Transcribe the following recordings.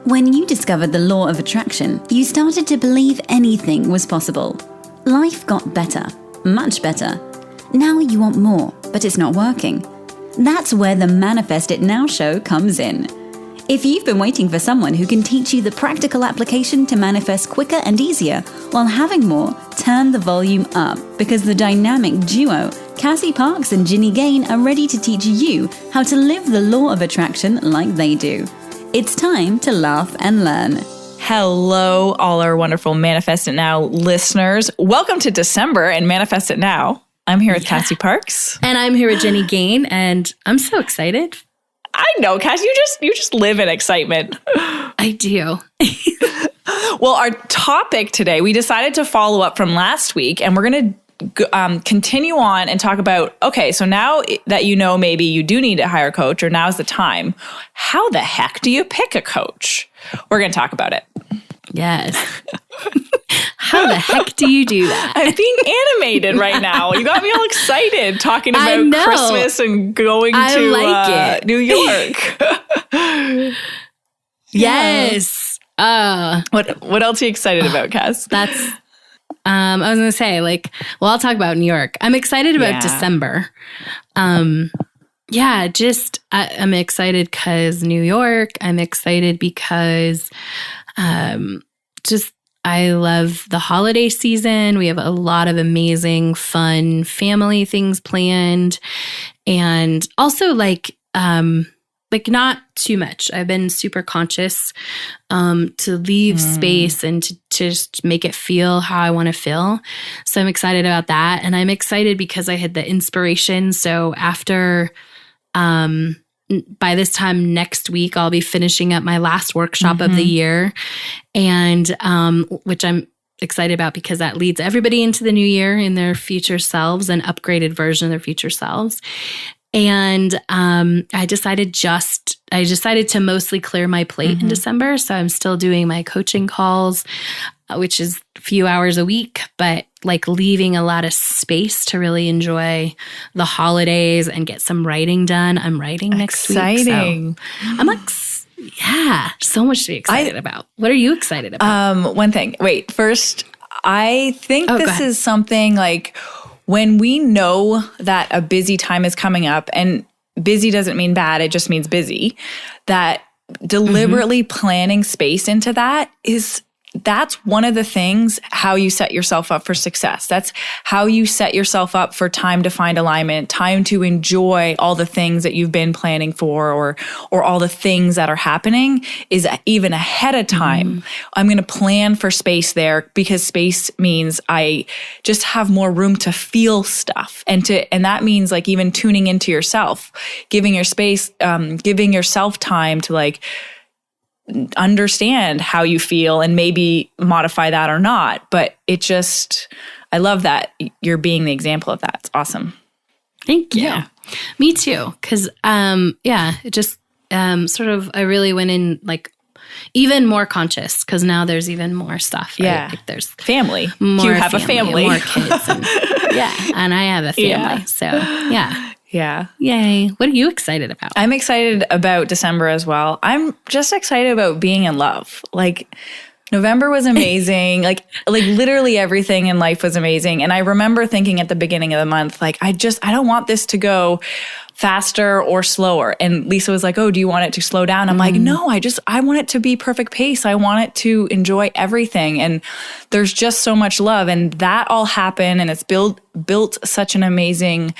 When you discovered the law of attraction, you started to believe anything was possible. Life got better, much better. Now you want more, but it's not working. That's where the Manifest It Now show comes in. If you've been waiting for someone who can teach you the practical application to manifest quicker and easier while having more, turn the volume up, because the dynamic duo, Cassie Parks and Ginny Gain, are ready to teach you how to live the law of attraction like they do. It's time to laugh and learn. Hello, all our wonderful Manifest It Now listeners. Welcome to December and Manifest It Now. I'm here with Cassie Parks. And I'm here with Ginny Gain, and I'm so excited. I know, Cass, you just live in excitement. I do. Well, our topic today, we decided to follow up from last week, and we're going to continue on and talk about, okay, so now that you know maybe you do need to hire a coach, or now's the time, how the heck do you pick a coach? We're going to talk about it. Yes. How the heck do you do that? I'm being animated right now. You got me all excited talking about Christmas and going to New York. Yes. What else are you excited about, Cass? That's, I was going to say, I'll talk about New York. I'm excited about December. I'm excited because New York. I'm excited because I love the holiday season. We have a lot of amazing, fun family things planned. And also not too much. I've been super conscious to leave space and to just make it feel how I want to feel. So I'm excited about that. And I'm excited because I had the inspiration. So after by this time next week, I'll be finishing up my last workshop of the year, and which I'm excited about because that leads everybody into the new year in their future selves, an upgraded version of their future selves. And I decided to mostly clear my plate in December. So I'm still doing my coaching calls, which is a few hours a week, but leaving a lot of space to really enjoy the holidays and get some writing done. I'm writing next week. Exciting. So I'm so much to be excited about. What are you excited about? One thing. Wait, first, I think this is something when we know that a busy time is coming up, and busy doesn't mean bad, it just means busy, that deliberately planning space into that's one of the things, how you set yourself up for success. That's how you set yourself up for time to find alignment, time to enjoy all the things that you've been planning for, or all the things that are happening, is even ahead of time. I'm going to plan for space there, because space means I just have more room to feel stuff. And that means even tuning into yourself, giving yourself time to understand how you feel and maybe modify that or not. But I love that you're being the example of that. It's awesome. Thank you. Yeah. Me too. Cause, it just, I really went in even more conscious, cause now there's even more stuff. Right? Yeah. There's family. More you have a family. More kids. And, and I have a family. Yeah. So yeah. Yeah. Yay. What are you excited about? I'm excited about December as well. I'm just excited about being in love. November was amazing. Literally everything in life was amazing. And I remember thinking at the beginning of the month, I don't want this to go faster or slower. And Lisa was like, oh, do you want it to slow down? I'm like, no, I want it to be perfect pace. I want it to enjoy everything. And there's just so much love. And that all happened. And it's built such an amazing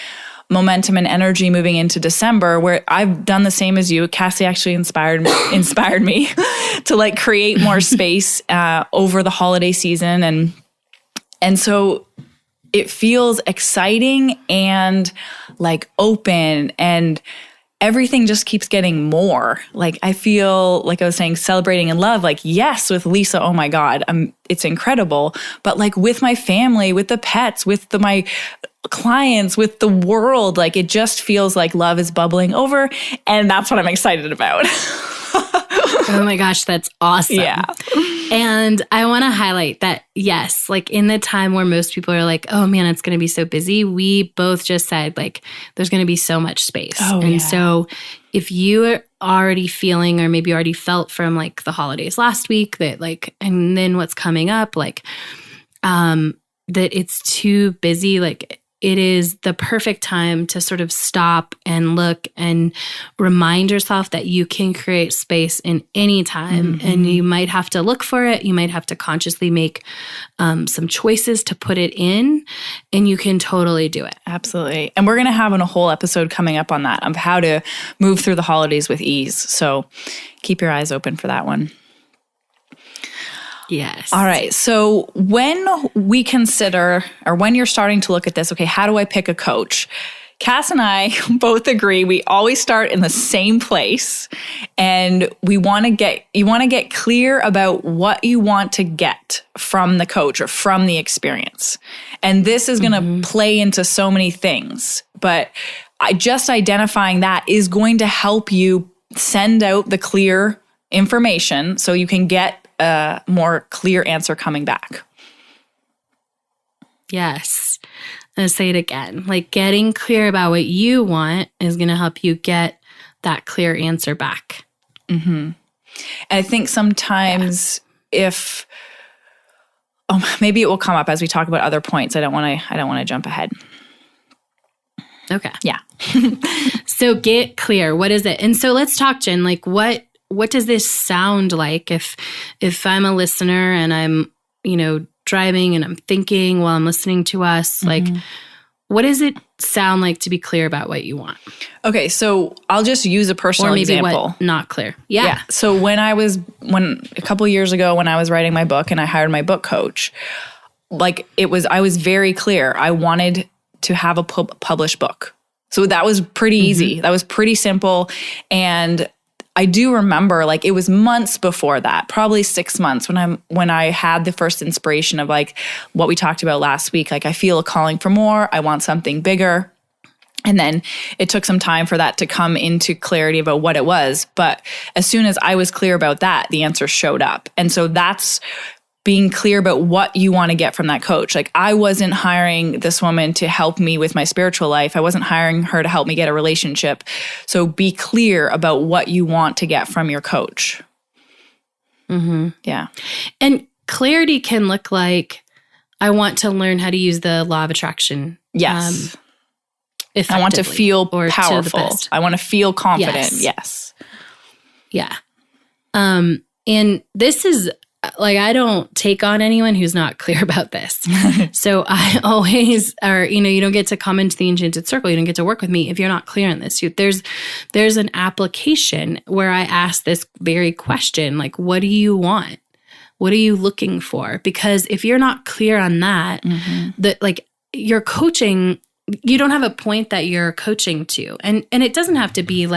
momentum and energy moving into December, where I've done the same as you. Cassie actually inspired me to create more space over the holiday season. And so it feels exciting and open, and everything just keeps getting more. I feel I was saying, celebrating in love, yes, with Lisa, oh my God, it's incredible. But with my family, with the pets, with my clients, with the world, it just feels like love is bubbling over. And that's what I'm excited about. Oh my gosh, that's awesome. Yeah. And I want to highlight that, yes, like in the time where most people are like, oh man, it's going to be so busy, we both just said like, there's going to be so much space. So if you are already feeling, or maybe already felt from like the holidays last week that like, and then what's coming up, like, that it's too busy, like it is the perfect time to sort of stop and look and remind yourself that you can create space in any time. And you might have to look for it. You might have to consciously make some choices to put it in, and you can totally do it. Absolutely. And we're going to have a whole episode coming up on that, of how to move through the holidays with ease. So keep your eyes open for that one. Yes. All right. So when we consider, or when you're starting to look at this, okay, how do I pick a coach? Cass and I both agree we always start in the same place, and you want to get clear about what you want to get from the coach or from the experience. And this is going to play into so many things, but just identifying that is going to help you send out the clear information so you can get a more clear answer coming back. Yes. I'm going to say it again. Like getting clear about what you want is going to help you get that clear answer back. And I think sometimes if, maybe it will come up as we talk about other points. I don't want to jump ahead. Okay. Yeah. So get clear. What is it? And so let's talk, Jen, like what does this sound like if I'm a listener and I'm, driving and I'm thinking while I'm listening to us, like what does it sound like to be clear about what you want? Okay, so I'll just use a personal example. What not clear. Yeah. So when a couple years ago when I was writing my book and I hired my book coach, I was very clear. I wanted to have a published book. So that was pretty easy. That was pretty simple. And I do remember it was months before that, probably 6 months when I had the first inspiration of what we talked about last week. I feel a calling for more. I want something bigger. And then it took some time for that to come into clarity about what it was. But as soon as I was clear about that, the answer showed up. And so that's being clear about what you want to get from that coach. I wasn't hiring this woman to help me with my spiritual life. I wasn't hiring her to help me get a relationship. So be clear about what you want to get from your coach. Yeah. And clarity can look like, I want to learn how to use the law of attraction. Yes. I want to feel powerful. I want to feel confident. Yes. Yeah. And this is, I don't take on anyone who's not clear about this. So I always, you don't get to come into the Enchanted Circle. You don't get to work with me if you're not clear on this. There's an application where I ask this very question, what do you want? What are you looking for? Because if you're not clear on that, you're coaching, you don't have a point that you're coaching to. And it doesn't have to be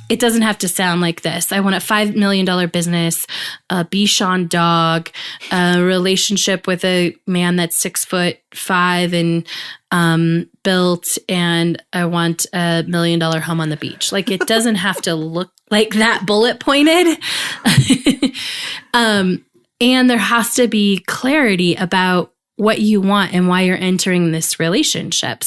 it doesn't have to sound like this. I want a $5 million business, a Bichon dog, a relationship with a man that's 6'5" and built, and I want $1 million home on the beach. It doesn't have to look like that bullet pointed. And there has to be clarity about what you want and why you're entering this relationship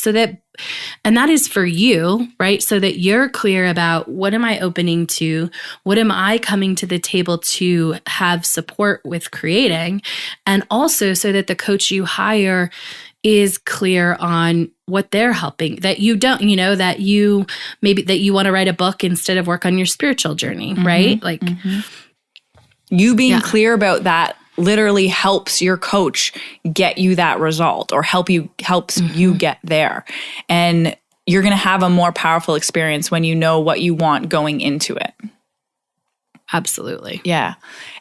and that is for you, right? So that you're clear about, what am I opening to? What am I coming to the table to have support with creating? And also so that the coach you hire is clear on what they're helping, that you don't, that you want to write a book instead of work on your spiritual journey, right? You being clear about that literally helps your coach get you that result, or helps you get there. And you're going to have a more powerful experience when you know what you want going into it. Absolutely. Yeah.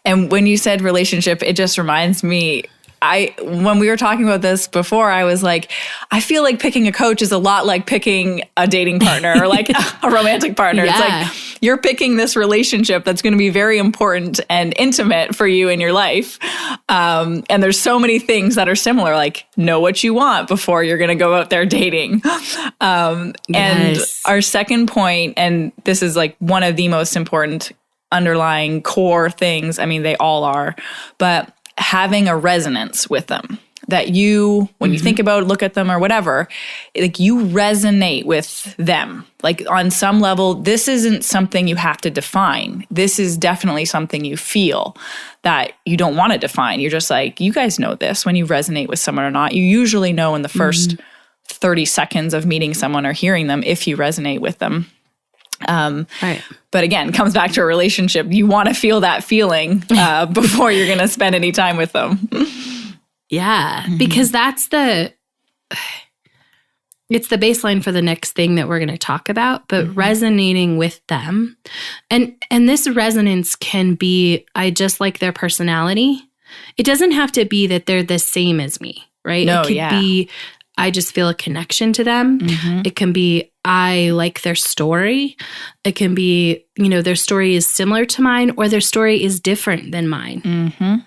And when you said relationship, it just reminds me, when we were talking about this before, I was like, I feel like picking a coach is a lot like picking a dating partner or a romantic partner. Yeah. It's you're picking this relationship that's going to be very important and intimate for you in your life. And there's so many things that are similar, know what you want before you're going to go out there dating. And our second point, and this is one of the most important underlying core things. I mean, they all are, but having a resonance with them that you, when you think about it, look at them or whatever, like you resonate with them. Like on some level, this isn't something you have to define. This is definitely something you feel that you don't want to define. You're just like, you guys know this when you resonate with someone or not. You usually know in the first 30 seconds of meeting someone or hearing them if you resonate with them. Right. But again, it comes back to a relationship. You want to feel that feeling before you're going to spend any time with them. Yeah, because it's the baseline for the next thing that we're going to talk about, but resonating with them. And this resonance can be, I just like their personality. It doesn't have to be that they're the same as me, right? No, it could be, I just feel a connection to them. It can be, I like their story. It can be, their story is similar to mine or their story is different than mine.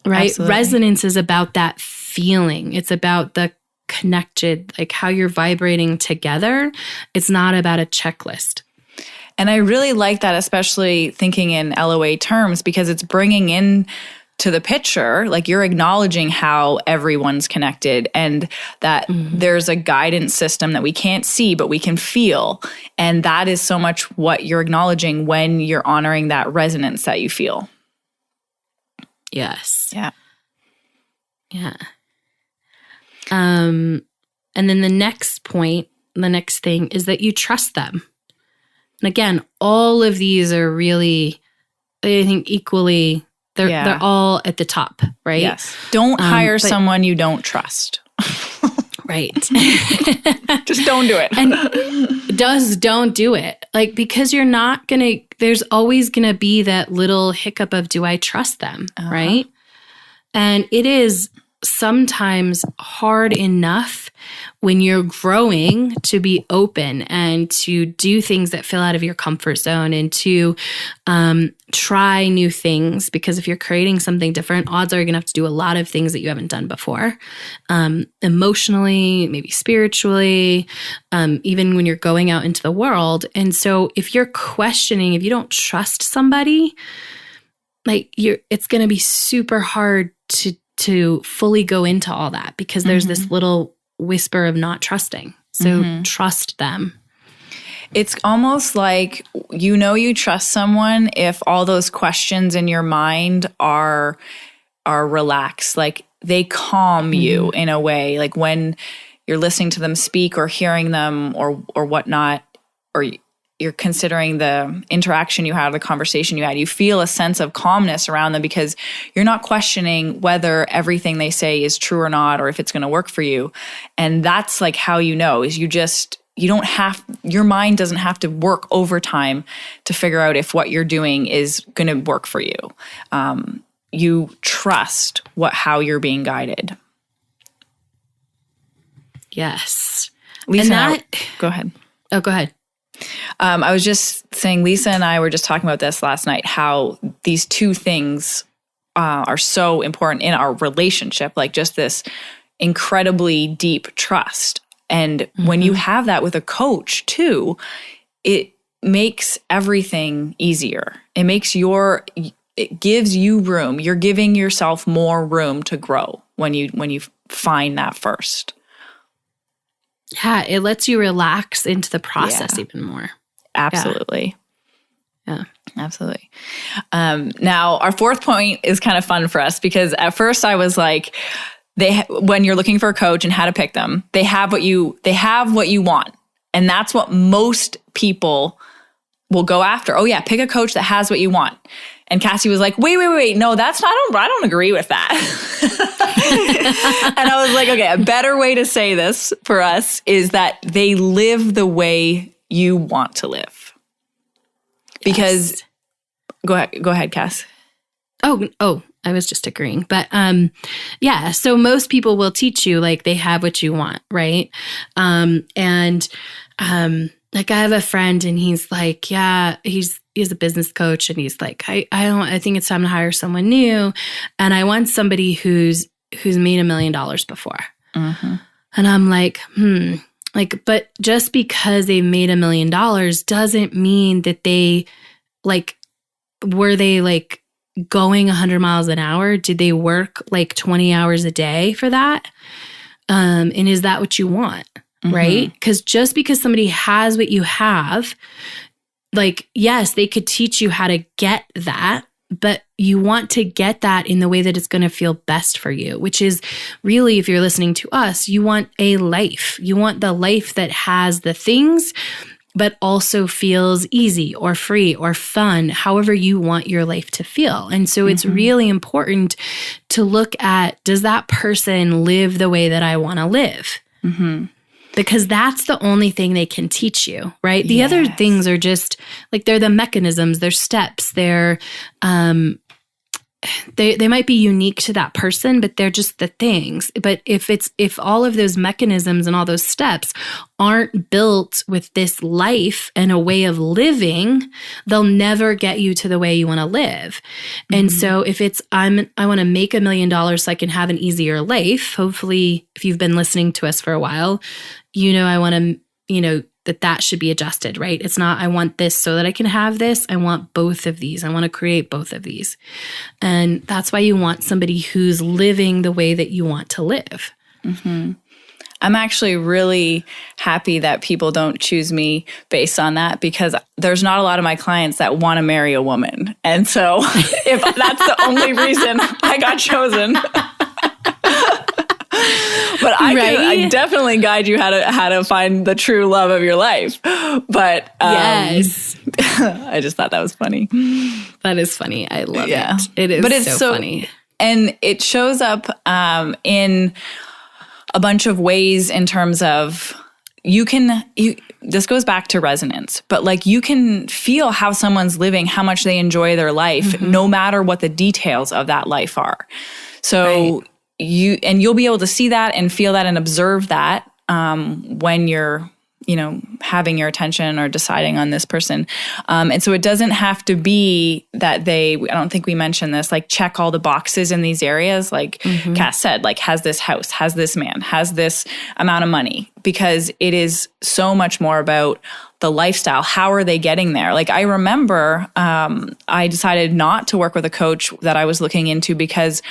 Right? Absolutely. Resonance is about that feeling. It's about the connected, like how you're vibrating together. It's not about a checklist. And I really like that, especially thinking in LOA terms, because it's bringing in to the picture, like you're acknowledging how everyone's connected and that there's a guidance system that we can't see, but we can feel. And that is so much what you're acknowledging when you're honoring that resonance that you feel. Yes. Yeah. Yeah. And then the next point, the next thing is that you trust them. And again, all of these are really, I think, equally, they're all at the top, right? Yes. Don't hire someone you don't trust. Right. Just don't do it. And don't do it. Like, because you're not going to, there's always going to be that little hiccup of, do I trust them? Right. And it is sometimes hard enough when you're growing to be open and to do things that feel out of your comfort zone and to try new things. Because if you're creating something different, odds are you're going to have to do a lot of things that you haven't done before, emotionally, maybe spiritually, even when you're going out into the world. And so if you're questioning, if you don't trust somebody, like it's going to be super hard to fully go into all that because there's this little whisper of not trusting. So trust them. It's almost like you trust someone if all those questions in your mind are relaxed. Like they calm you in a way. Like when you're listening to them speak or hearing them or whatnot, or you're considering the interaction you had, the conversation you had, you feel a sense of calmness around them because you're not questioning whether everything they say is true or not, or if it's going to work for you. And that's like how you know is your mind doesn't have to work overtime to figure out if what you're doing is going to work for you. You trust how you're being guided. Yes. Lisa, go ahead. Oh, go ahead. I was just saying, Lisa and I were just talking about this last night, how these two things are so important in our relationship, like just this incredibly deep trust. And when you have that with a coach too, it makes everything easier. It gives you room. You're giving yourself more room to grow when you find that first. Yeah, it lets you relax into the process even more. Absolutely. Yeah. Absolutely. Now, our fourth point is kind of fun for us because at first I was like, when you're looking for a coach and how to pick them, they have what you want. And that's what most people will go after. Oh yeah, pick a coach that has what you want. And Cassie was like, wait. No, that's not, I don't agree with that. And I was like, okay, a better way to say this for us is that they live the way you want to live. Because go ahead, Cass. Oh, I was just agreeing. But yeah, so most people will teach you like they have what you want, right? Like I have a friend and he's like, yeah, he's a business coach and he's like, I think it's time to hire someone new. And I want somebody who's made $1 million before. And I'm like, but just because they made $1 million doesn't mean that they like were they like going 100 miles an hour? Did they work like 20 hours a day for that? And is that what you want? Right? Because just because somebody has what you have, like, yes, they could teach you how to get that, but you want to get that in the way that it's going to feel best for you, which is really, if you're listening to us, you want a life. You want the life that has the things, but also feels easy or free or fun, however you want your life to feel. And so it's really important to look at, does that person live the way that I want to live? Because that's the only thing they can teach you, right? The other things are just like, they're the mechanisms, they're steps, they're they might be unique to that person, but they're just the things. But if all of those mechanisms and all those steps aren't built with this life and a way of living, they'll never get you to the way you want to live. And so if it's, I want to make $1 million so I can have an easier life, hopefully if you've been listening to us for a while, I want to, that should be adjusted, right? It's not, I want this so that I can have this. I want both of these. I want to create both of these. And that's why you want somebody who's living the way that you want to live. I'm actually really happy that people don't choose me based on that, because there's not a lot of my clients that want to marry a woman. And so if that's the only reason I got chosen, but I definitely guide you how to find the true love of your life. But yes, I just thought that was funny. That is funny. I love it. It is, but it's so funny, and it shows up in a bunch of ways in terms of this goes back to resonance, but like you can feel how someone's living, how much they enjoy their life, no matter what the details of that life are. So you'll be able to see that and feel that and observe that when you're, having your attention or deciding on this person. And so it doesn't have to be that I don't think we mentioned this, like check all the boxes in these areas. Like Cass said, like has this house, has this man, has this amount of money, because it is so much more about the lifestyle. How are they getting there? Like I remember I decided not to work with a coach that I was looking into because,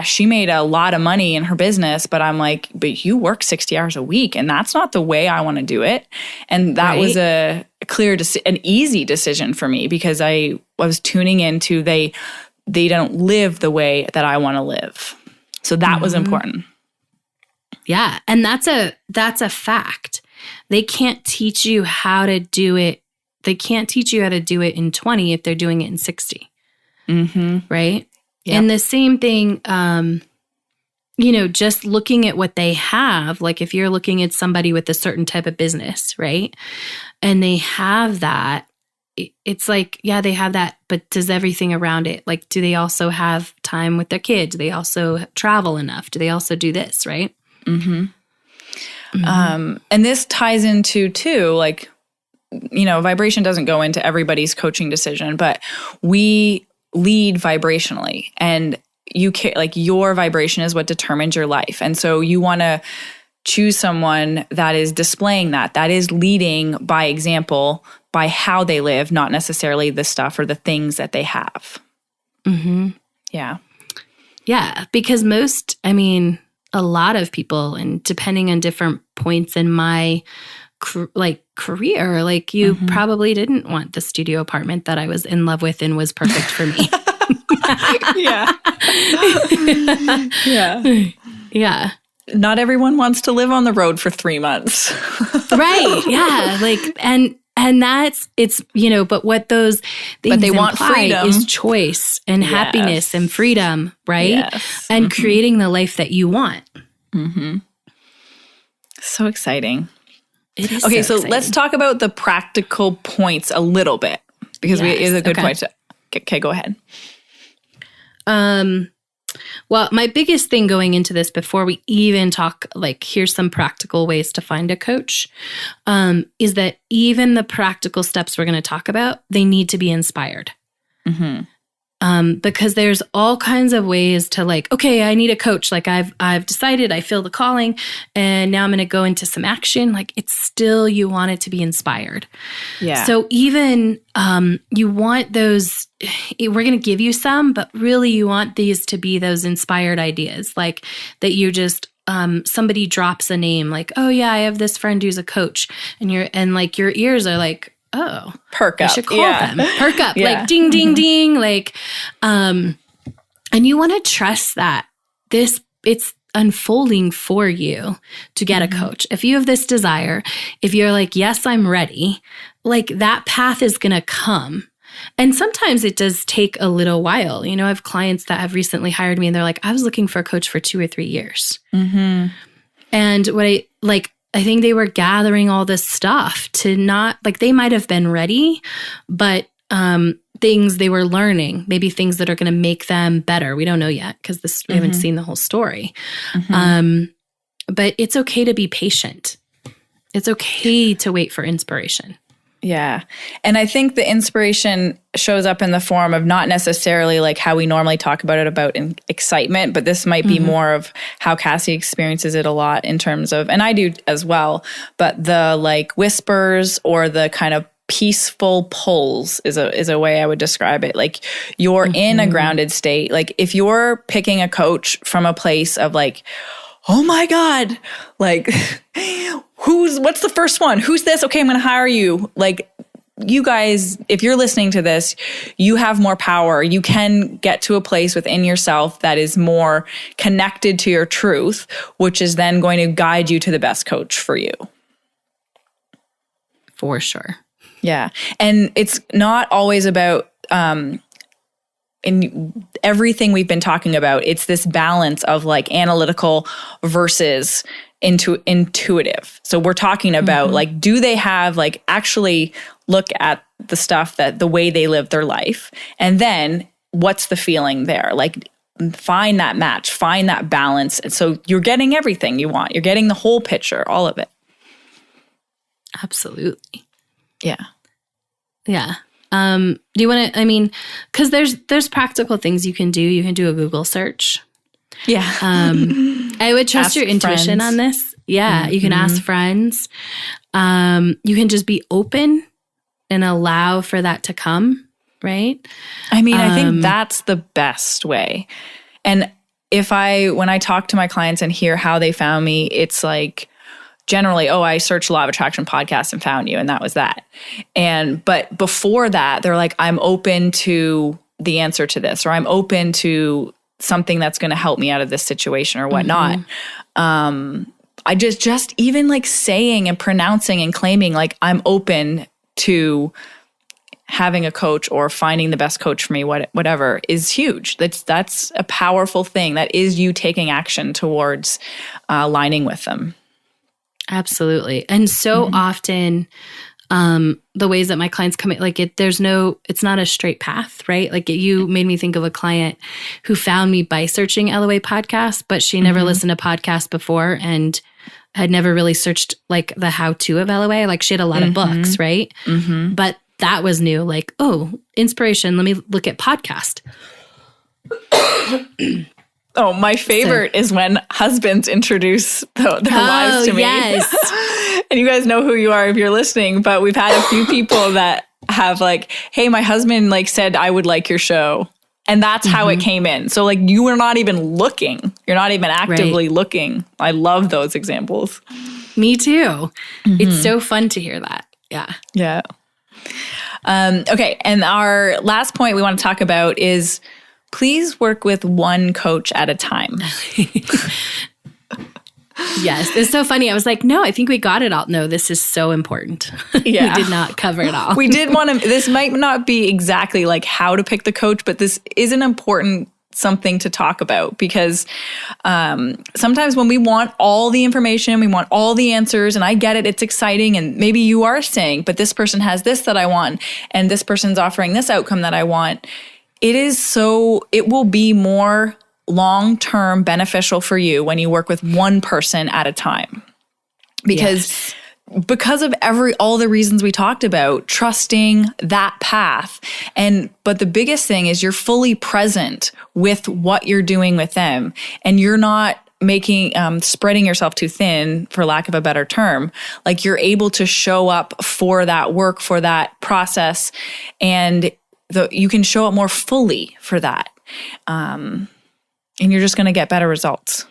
she made a lot of money in her business, but I'm like, but you work 60 hours a week and that's not the way I want to do it. And that was a clear, an easy decision for me, because I was tuning into they don't live the way that I want to live. So that was important. Yeah. And that's a fact. They can't teach you how to do it. They can't teach you how to do it in 20 if they're doing it in 60. Right? Yep. And the same thing, just looking at what they have, like if you're looking at somebody with a certain type of business, right? And they have that, it's like, they have that, but does everything around it, like, do they also have time with their kids? Do they also travel enough? Do they also do this, right? And this ties into too, like, vibration doesn't go into everybody's coaching decision, but we lead vibrationally, and your vibration is what determines your life. And so you want to choose someone that is displaying that is leading by example, by how they live, not necessarily the stuff or the things that they have. Yeah. Yeah. Because a lot of people, and depending on different points in my career, like you probably didn't want the studio apartment that I was in love with and was perfect for me. Yeah. Not everyone wants to live on the road for 3 months. Right. Yeah. Like, and that's, it's, but what those things but they want freedom is choice and happiness and freedom, right? Yes. And creating the life that you want. So exciting. It is okay, so so let's talk about the practical points a little bit, because it is a good point to. Okay, go ahead. Well, my biggest thing going into this, before we even talk, like, here's some practical ways to find a coach, is that even the practical steps we're going to talk about, they need to be inspired. because there's all kinds of ways to like, okay, I need a coach. Like I've decided, I feel the calling, and now I'm going to go into some action. Like it's still, you want it to be inspired. Yeah. So even you want those, we're going to give you some, but really you want these to be those inspired ideas, like that you just, somebody drops a name like, oh yeah, I have this friend who's a coach, and like your ears are like, oh, perk up. I should call them. Perk up. Yeah. Like ding, ding, ding. Like, and you want to trust that it's unfolding for you to get a coach. If you have this desire, if you're like, yes, I'm ready, like that path is going to come. And sometimes it does take a little while. You know, I have clients that have recently hired me and they're like, I was looking for a coach for 2 or 3 years. Mm-hmm. And what I think they were gathering all this stuff to not, like they might have been ready, but things they were learning, maybe things that are going to make them better. We don't know yet because we haven't seen the whole story. But it's okay to be patient. It's okay to wait for inspiration. Yeah. And I think the inspiration shows up in the form of not necessarily like how we normally talk about it, about excitement, but this might be more of how Cassie experiences it a lot in terms of, and I do as well, but the like whispers or the kind of peaceful pulls is a way I would describe it. Like you're in a grounded state. Like if you're picking a coach from a place of like, oh my God, like what's the first one? Who's this? Okay, I'm going to hire you. Like you guys, if you're listening to this, you have more power. You can get to a place within yourself that is more connected to your truth, which is then going to guide you to the best coach for you. For sure. Yeah. And it's not always about, in everything we've been talking about, it's this balance of like analytical versus intuitive. So we're talking about like, do they have like actually look at the stuff that the way they live their life, and then what's the feeling there? Like find that match, find that balance. And so you're getting everything you want. You're getting the whole picture, all of it. Absolutely. Yeah. Yeah. Do you want to, because there's practical things you can do. You can do a Google search. Yeah. I would trust your intuition on this. Yeah. You can ask friends. You can just be open and allow for that to come. Right. I think that's the best way. And when I talk to my clients and hear how they found me, it's like, generally, I searched Law of Attraction podcast and found you, and that was that. But before that, they're like, I'm open to the answer to this, or I'm open to something that's going to help me out of this situation or whatnot. I just even like saying and pronouncing and claiming like I'm open to having a coach or finding the best coach for me, whatever, is huge. That's a powerful thing. That is you taking action towards aligning with them. Absolutely. And so often the ways that my clients come in, like it's not a straight path, right? Like you made me think of a client who found me by searching LOA podcast, but she never listened to podcasts before and had never really searched like the how-to of LOA. Like she had a lot of books, right? But that was new. Like, inspiration. Let me look at podcast. Oh, my favorite is when husbands introduce their wives to me. Yes. And you guys know who you are if you're listening, but we've had a few people that have like, hey, my husband like said I would like your show. And that's how it came in. So like you were not even looking. You're not even actively looking. I love those examples. Me too. It's so fun to hear that. Yeah. Yeah. Okay. And our last point we want to talk about is please work with one coach at a time. Yes. It's so funny. I was like, no, I think we got it all. No, this is so important. Yeah. We did not cover it all. We did want to, this might not be exactly like how to pick the coach, but this is an important something to talk about because sometimes when we want all the information, we want all the answers, and I get it, it's exciting, and maybe you are saying, but this person has this that I want, and this person's offering this outcome that I want. It will be more long-term beneficial for you when you work with one person at a time. Because because of all the reasons we talked about, trusting that path. But the biggest thing is you're fully present with what you're doing with them, and you're not spreading yourself too thin, for lack of a better term. Like, you're able to show up for that work, for that process, and you can show up more fully for that. And you're just going to get better results.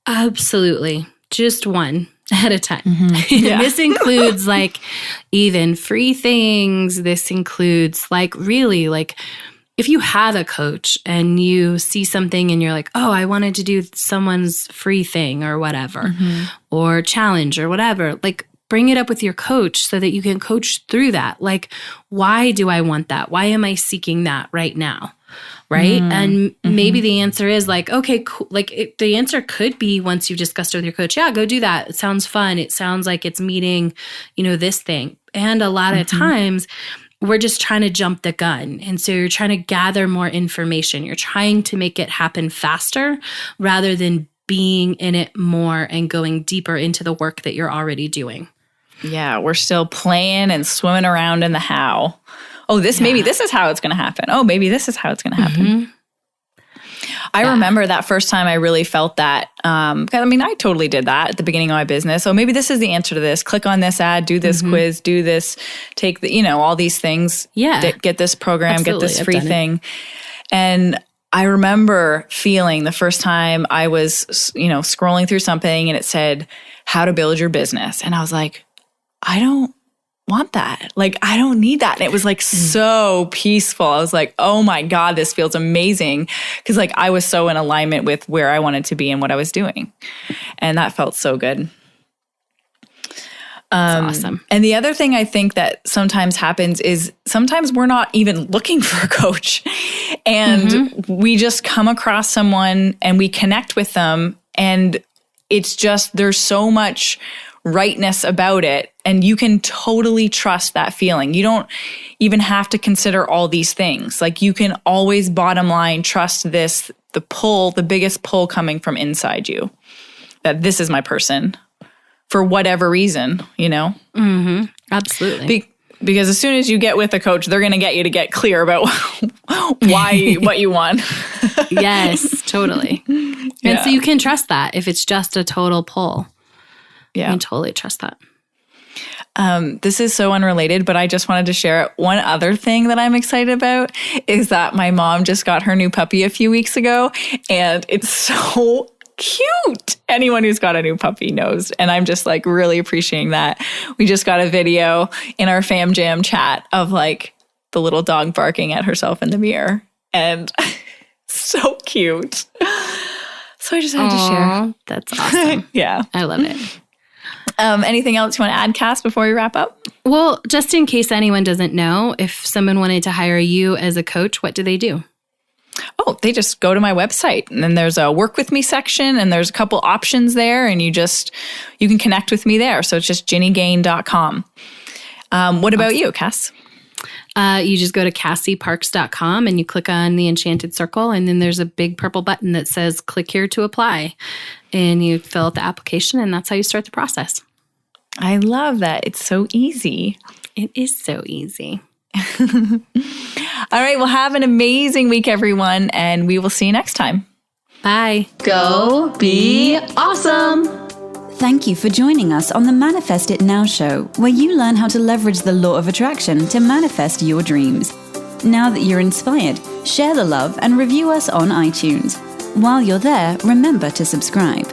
Absolutely. Just one at a time. Yeah. This includes like even free things. This includes like really like if you have a coach and you see something and you're like, oh, I wanted to do someone's free thing or whatever, or challenge or whatever, like bring it up with your coach so that you can coach through that. Like, why do I want that? Why am I seeking that right now? Right. And maybe the answer is like, okay, cool. Like the answer could be, once you've discussed it with your coach, yeah, go do that. It sounds fun. It sounds like it's meeting, this thing. And a lot of times we're just trying to jump the gun. And so you're trying to gather more information. You're trying to make it happen faster rather than being in it more and going deeper into the work that you're already doing. Yeah, we're still playing and swimming around in the how. Oh, maybe this is how it's going to happen. Oh, maybe this is how it's going to happen. I remember that first time I really felt that. I totally did that at the beginning of my business. So maybe this is the answer to this. Click on this ad, do this quiz, do this, take all these things. Yeah. Get this program, Absolutely. get this free thing. And I remember feeling the first time I was, scrolling through something and it said how to build your business. And I was like, I don't want that. Like, I don't need that. And it was like so peaceful. I was like, oh my God, this feels amazing. Cause like I was so in alignment with where I wanted to be and what I was doing. And that felt so good. That's awesome. And the other thing I think that sometimes happens is sometimes we're not even looking for a coach, and we just come across someone and we connect with them, and it's just, there's so much rightness about it, and you can totally trust that feeling. You don't even have to consider all these things. Like, you can always bottom line trust this, the biggest pull coming from inside you, that this is my person for whatever reason, Absolutely. Because as soon as you get with a coach, they're going to get you to get clear about what you want. Yes, totally. And so you can trust that if it's just a total pull. Yeah. You can totally trust that. This is so unrelated, but I just wanted to share one other thing that I'm excited about is that my mom just got her new puppy a few weeks ago, and it's so cute. Anyone who's got a new puppy knows. And I'm just like really appreciating that. We just got a video in our Fam Jam chat of like the little dog barking at herself in the mirror, and so cute. So I just had to share. That's awesome. Yeah. I love it. Anything else you want to add, Cass, before we wrap up? Well, just in case anyone doesn't know, if someone wanted to hire you as a coach, what do they do? Oh, they just go to my website, and then there's a work with me section, and there's a couple options there, and you can connect with me there. So it's just ginnygain.com. What about you, Cass? You just go to cassieparks.com and you click on the enchanted circle, and then there's a big purple button that says click here to apply, and you fill out the application, and that's how you start the process. I love that. It's so easy. It is so easy. All right. Well, have an amazing week, everyone, and we will see you next time. Bye. Go be awesome. Thank you for joining us on the Manifest It Now show, where you learn how to leverage the law of attraction to manifest your dreams. Now that you're inspired, share the love and review us on iTunes. While you're there, remember to subscribe.